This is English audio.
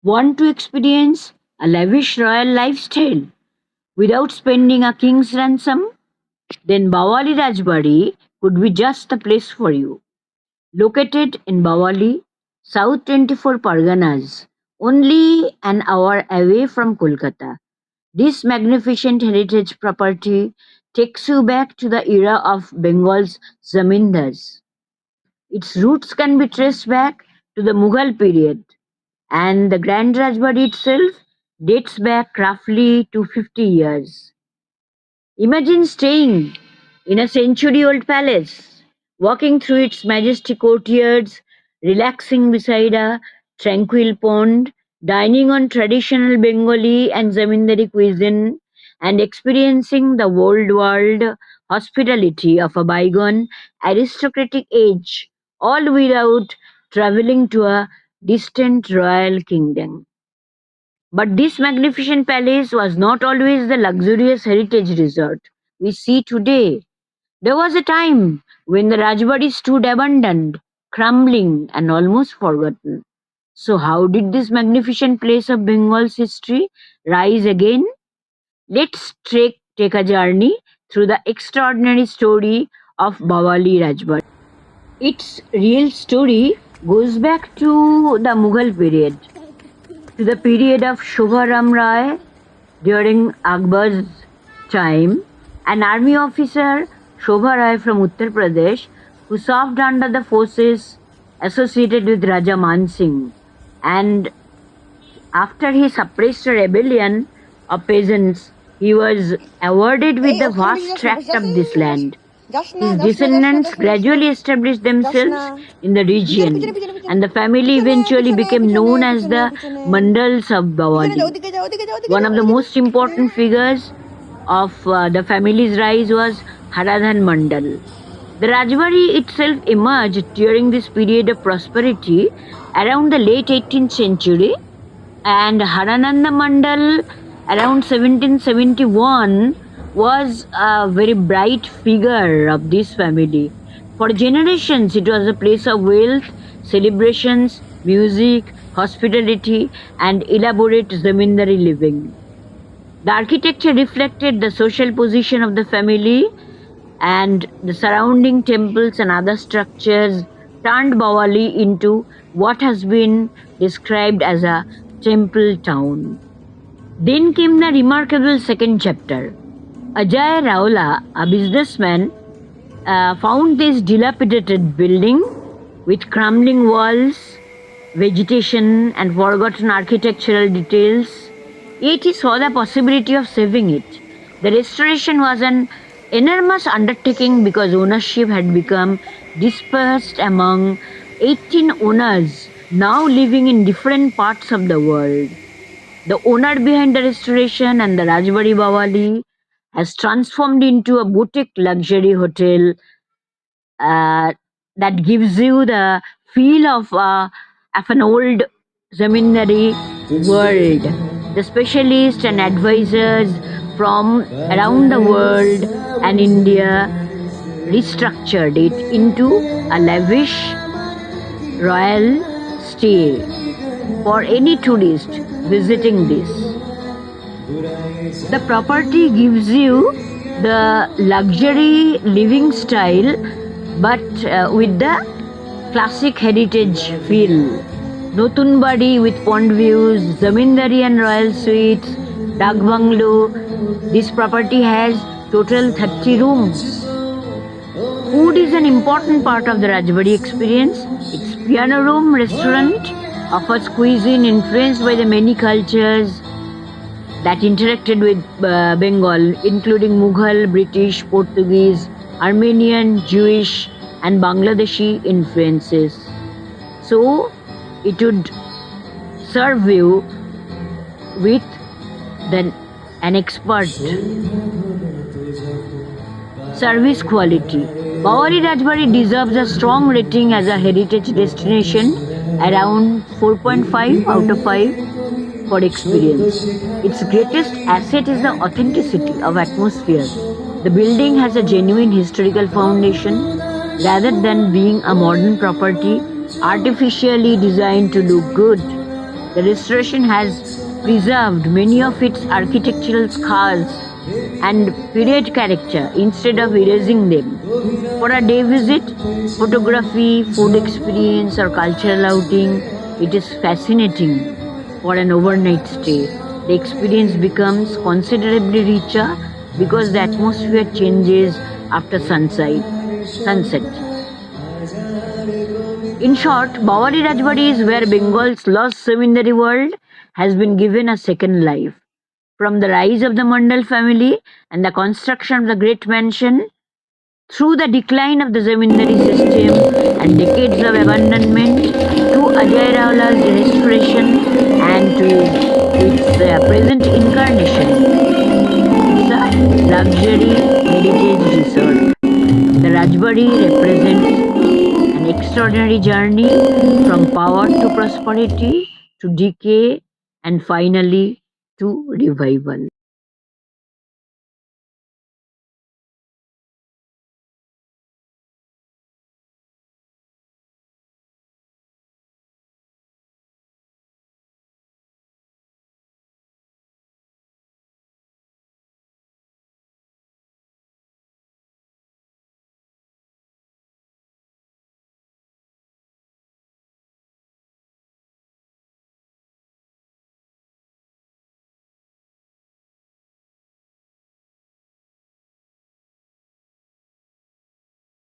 Want to experience a lavish royal lifestyle without spending a king's ransom? Then Bawali Rajbari could be just the place for you. Located in Bawali, South 24 Parganas, only an hour away from Kolkata. This magnificent heritage property takes you back to the era of Bengal's zamindars. Its roots can be traced back to the Mughal period, and the Grand Rajbari itself dates back roughly to 50 years. Imagine staying in a century old palace, walking through its majestic courtyards, relaxing beside a tranquil pond, dining on traditional Bengali and Zamindari cuisine, and experiencing the old world hospitality of a bygone aristocratic age, all without traveling to a distant royal kingdom. But this magnificent palace was not always the luxurious heritage resort we see today. There was a time when the Rajbari stood abandoned, crumbling, and almost forgotten. So, how did this magnificent place of Bengal's history rise again? Let's take a journey through the extraordinary story of Bawali Rajbari. Its real story goes back to the Mughal period, to the period of Shobharam Rai during Akbar's time. An army officer, Shobha Rai from Uttar Pradesh, who served under the forces associated with Raja Man Singh, and after he suppressed a rebellion of peasants, he was awarded with the vast tract of this land. His descendants gradually established themselves in the region, and the family eventually became known as the Mandals of Bawali. One of the most important figures of the family's rise was Haradhan Mandal. The Rajbari itself emerged during this period of prosperity around the late 18th century, and Harananda Mandal around 1771 was a very bright figure of this family. For generations, it was a place of wealth, celebrations, music, hospitality, and elaborate zamindari living. The architecture reflected the social position of the family, and the surrounding temples and other structures turned Bawali into what has been described as a temple town. Then came the remarkable second chapter. Ajay Raola, a businessman, found this dilapidated building with crumbling walls, vegetation, and forgotten architectural details. Yet he saw the possibility of saving it. The restoration was an enormous undertaking because ownership had become dispersed among 18 owners now living in different parts of the world. The owner behind the restoration and the Rajbari Bawali has transformed into a boutique luxury hotel uh, that gives you the feel of an old zamindari world. The specialists and advisors from around the world and India restructured it into a lavish royal stay for any tourist visiting this. The property gives you the luxury living style but with the classic heritage feel. Notun Badi with pond views, Zamindari and royal suites, Dak Bungalow. This property has total 30 rooms. Food is an important part of the Rajbari experience. Its piano room restaurant offers cuisine influenced by the many cultures that interacted with Bengal, including Mughal, British, Portuguese, Armenian, Jewish, and Bangladeshi influences. So, it would serve you with an expert service quality. Bawali Rajbari deserves a strong rating as a heritage destination, around 4.5 out of 5 for experience. Its greatest asset is the authenticity of atmosphere. The building has a genuine historical foundation rather than being a modern property artificially designed to look good. The restoration has preserved many of its architectural scars and period character instead of erasing them. For a day visit, photography, food experience, or cultural outing, it is fascinating. For an overnight stay, the experience becomes considerably richer because the atmosphere changes after sunset. In short, Bawali Rajbari is where Bengal's lost zamindari world has been given a second life. From the rise of the Mandal family and the construction of the great mansion, through the decline of the zamindari system and decades of abandonment, to Ajay Rawla's restoration and to its present incarnation, it's a luxury heritage resort. The Rajbari represents an extraordinary journey from power to prosperity to decay and finally to revival.